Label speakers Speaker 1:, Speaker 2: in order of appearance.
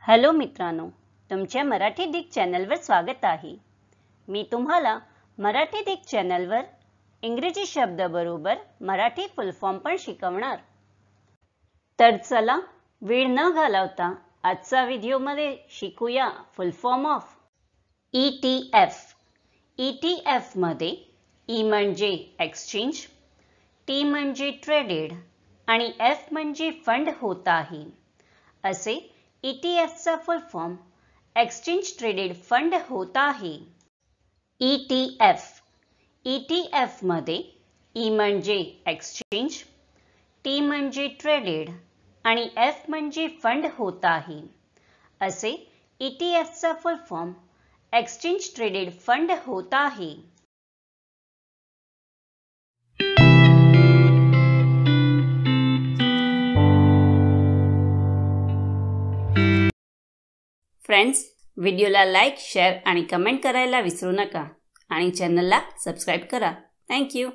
Speaker 1: Hello मित्रांनो, तुमच्या मराठी दिग चॅनलवर स्वागत आहे। मी तुम्हाला मराठी दिग चॅनलवर इंग्रजी शब्द बरोबर मराठी फुल फॉर्म पण शिकवणार। तर चला वेळ न घालवता आजच्या व्हिडिओमध्ये शिकूया फुल फॉर्म ऑफ ETF। ETF मध्ये E म्हणजे एक्सचेंज, T म्हणजे ट्रेडेड आणि F म्हणजे फंड होत आहे। असे ETF चा फुल फॉर्म एक्सचेंज ट्रेडेड फंड होत आहे। ETF मध्ये E म्हणजे एक्सचेंज, T म्हणजे ट्रेडेड आणि F म्हणजे फंड होत आहे। असे ETF चा फुल फॉर्म एक्सचेंज ट्रेडेड फंड होत आहे। फ्रेंड्स, व्हिडिओला लाईक, शेअर आणि कमेंट करायला विसरू नका आणि चॅनलला सबस्क्राइब करा। Thank you.